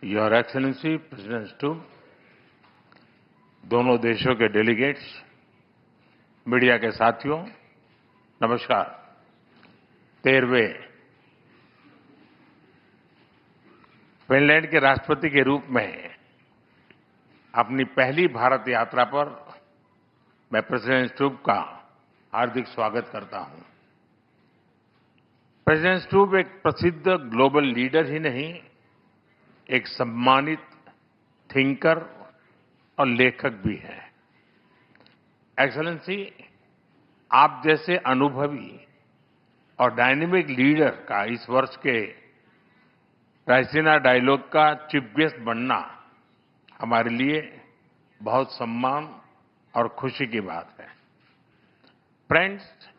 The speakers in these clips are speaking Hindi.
योर एक्सेलेंसी प्रेसिडेंट स्टूब, दोनों देशों के डेलीगेट्स, मीडिया के साथियों, नमस्कार। 13वें फिनलैंड के राष्ट्रपति के रूप में अपनी पहली भारत यात्रा पर मैं प्रेसिडेंट स्टूब का हार्दिक स्वागत करता हूं। प्रेसिडेंट स्टूब एक प्रसिद्ध ग्लोबल लीडर ही नहीं, एक सम्मानित थिंकर और लेखक भी हैं। एक्सेलेंसी, आप जैसे अनुभवी और डायनेमिक लीडर का इस वर्ष के रायसीना डायलॉग का चीफ गेस्ट बनना हमारे लिए बहुत सम्मान और खुशी की बात है। फ्रेंड्स,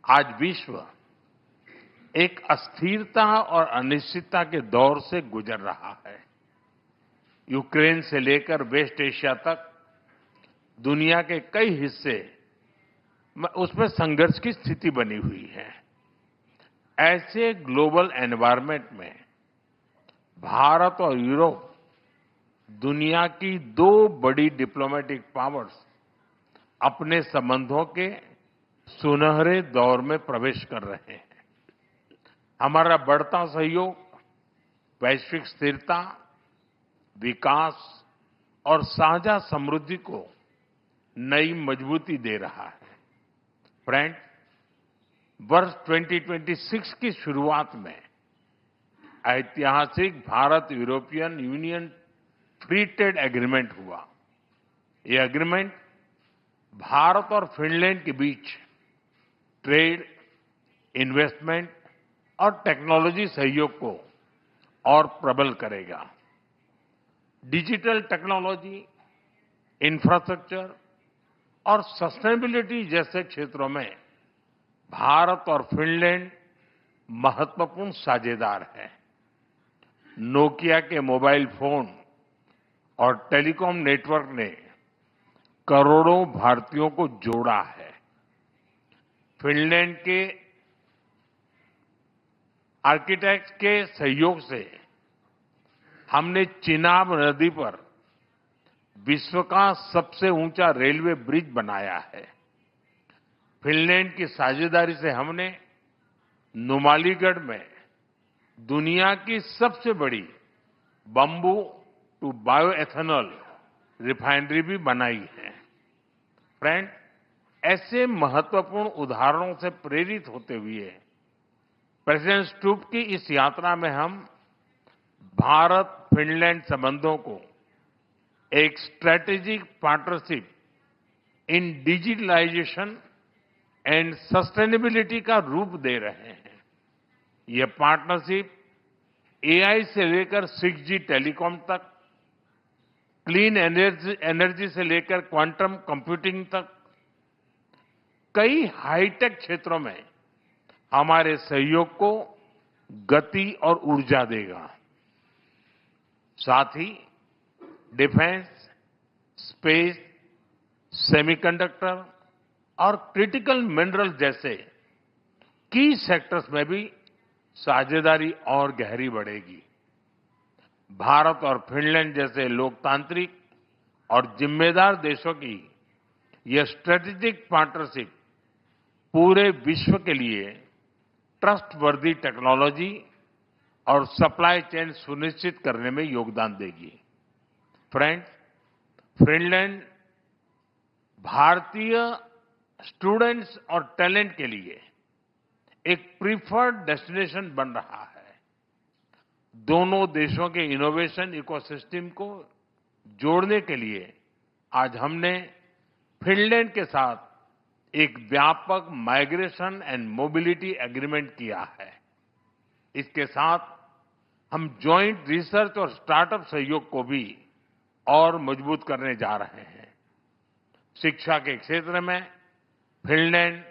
आज विश्व एक अस्थिरता और अनिश्चितता के दौर से गुजर रहा है। यूक्रेन से लेकर वेस्ट एशिया तक दुनिया के कई हिस्से उसमें संघर्ष की स्थिति बनी हुई है। ऐसे ग्लोबल एनवायरनमेंट में भारत और यूरोप दुनिया की दो बड़ी डिप्लोमेटिक पावर्स अपने संबंधों के सुनहरे दौर में प्रवेश कर रहे हैं। हमारा बढ़ता सहयोग वैश्विक स्थिरता, विकास और साझा समृद्धि को नई मजबूती दे रहा है। फ्रेंड, वर्ष 2026 की शुरुआत में ऐतिहासिक Bharat European union free trade agreement हुआ। ये एग्रीमेंट भारत और फिनलैंड के बीच ट्रेड, इन्वेस्टमेंट और टेक्नोलॉजी सहयोग को और प्रबल करेगा। डिजिटल टेक्नोलॉजी, इंफ्रास्ट्रक्चर और सस्टेनेबिलिटी जैसे क्षेत्रों में भारत और फिनलैंड महत्वपूर्ण साझेदार हैं। नोकिया के मोबाइल फोन और टेलीकॉम नेटवर्क ने करोड़ों भारतीयों को जोड़ा है। फिनलैंड के आर्किटेक्ट के सहयोग से हमने चिनाब नदी पर विश्व का सबसे ऊंचा रेलवे ब्रिज बनाया है। फिनलैंड की साझेदारी से हमने नुमालीगढ़ में दुनिया की सबसे बड़ी बंबू टू बायोएथेनॉल रिफाइनरी भी बनाई है। फ्रेंड, ऐसे महत्वपूर्ण उदाहरणों से प्रेरित होते हुए प्रेसिडेंट स्टूब की इस यात्रा में हम भारत फिनलैंड संबंधों को एक strategic partnership in digitalisation and sustainability का रूप दे रहे हैं। ये पार्टनरशिप एआई से लेकर 6G टेलीकॉम तक, क्लीन एनर्जी से लेकर क्वांटम कंप्यूटिंग तक कई हाईटेक क्षेत्रों में हमारे सहयोग को गति और ऊर्जा देगा। साथ ही डिफेंस, स्पेस, सेमीकंडक्टर और क्रिटिकल मिनरल्स जैसे की सेक्टर्स में भी साझेदारी और गहरी बढ़ेगी। भारत और फिनलैंड जैसे लोकतांत्रिक और जिम्मेदार देशों की यह स्ट्रेटेजिक पार्टनरशिप पूरे विश्व के लिए ट्रस्टवर्दी टेक्नोलॉजी और सप्लाई चेन सुनिश्चित करने में योगदान देगी। फ्रेंड्स, फिनलैंड भारतीय स्टूडेंट्स और टैलेंट के लिए एक प्रीफर्ड डेस्टिनेशन बन रहा है। दोनों देशों के इनोवेशन इकोसिस्टम को जोड़ने के लिए आज हमने फिनलैंड के साथ एक व्यापक माइग्रेशन एंड मोबिलिटी एग्रीमेंट किया है। इसके साथ हम जॉइंट रिसर्च और स्टार्टअप सहयोग को भी और मजबूत करने जा रहे हैं। शिक्षा के क्षेत्र में फिनलैंड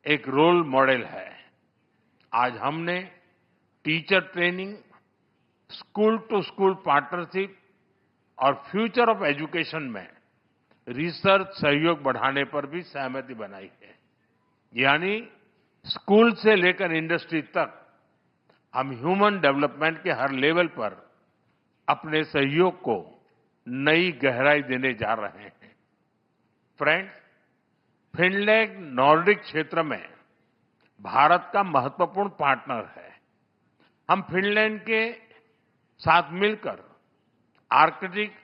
एक रोल मॉडल है। आज हमने teacher training, school to school partnership और फ्यूचर ऑफ एजुकेशन में रिसर्च सहयोग बढ़ाने पर भी सहमति बनाई है। यानी स्कूल से लेकर इंडस्ट्री तक हम ह्यूमन डेवलपमेंट के हर लेवल पर अपने सहयोग को नई गहराई देने जा रहे हैं। फ्रेंड्स, फिनलैंड नॉर्डिक क्षेत्र में भारत का महत्वपूर्ण पार्टनर है। हम फिनलैंड के साथ मिलकर आर्कटिक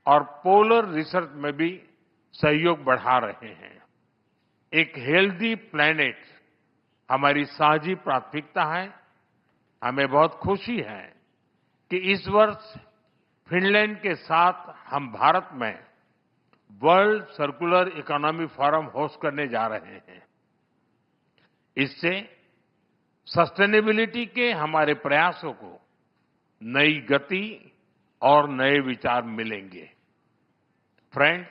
और पोलर रिसर्च में भी सहयोग बढ़ा रहे हैं। एक हेल्दी प्लैनेट हमारी साझी प्राथमिकता है। हमें बहुत खुशी है कि इस वर्ष फिनलैंड के साथ हम भारत में world circular economy forum host करने जा रहे हैं। इससे सस्टेनेबिलिटी के हमारे प्रयासों को नई गति और नए विचार मिलेंगे। फ्रेंड्स,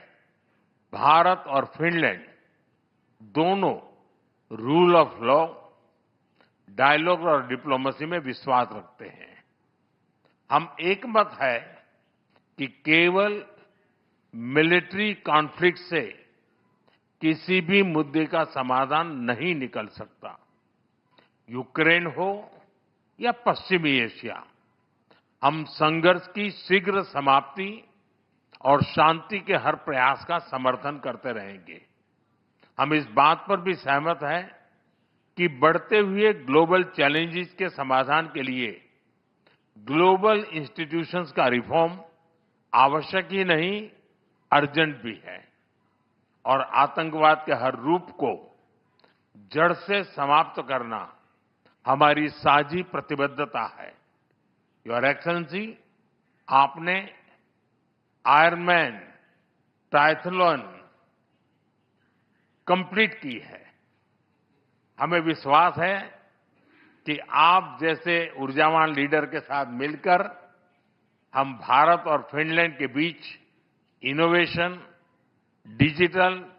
भारत और फिनलैंड दोनों रूल ऑफ लॉ, डायलॉग और डिप्लोमेसी में विश्वास रखते हैं। हम एकमत है कि केवल मिलिट्री कॉन्फ्लिक्ट से किसी भी मुद्दे का समाधान नहीं निकल सकता। यूक्रेन हो या पश्चिमी एशिया, हम संघर्ष की शीघ्र समाप्ति और शांति के हर प्रयास का समर्थन करते रहेंगे। हम इस बात पर भी सहमत हैं कि बढ़ते हुए ग्लोबल चैलेंजेस के समाधान के लिए ग्लोबल इंस्टीट्यूशंस का रिफॉर्म आवश्यक ही नहीं, अर्जेंट भी है। और आतंकवाद के हर रूप को जड़ से समाप्त करना हमारी साझी प्रतिबद्धता है। योर एक्सेलेंसी, आपने आयरनमैन ट्रायथलॉन कंप्लीट की है। हमें विश्वास है कि आप जैसे ऊर्जावान लीडर के साथ मिलकर हम भारत और फिनलैंड के बीच इनोवेशन, डिजिटल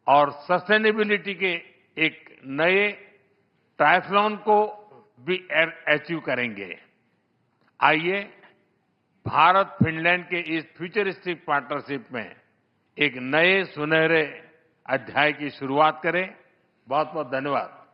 और सस्टेनेबिलिटी के एक नए ट्रायथलॉन को भी अचीव करेंगे। आइए भारत फिनलैंड के इस फ्यूचरिस्टिक पार्टनरशिप में एक नए सुनहरे अध्याय की शुरुआत करें। बहुत बहुत धन्यवाद।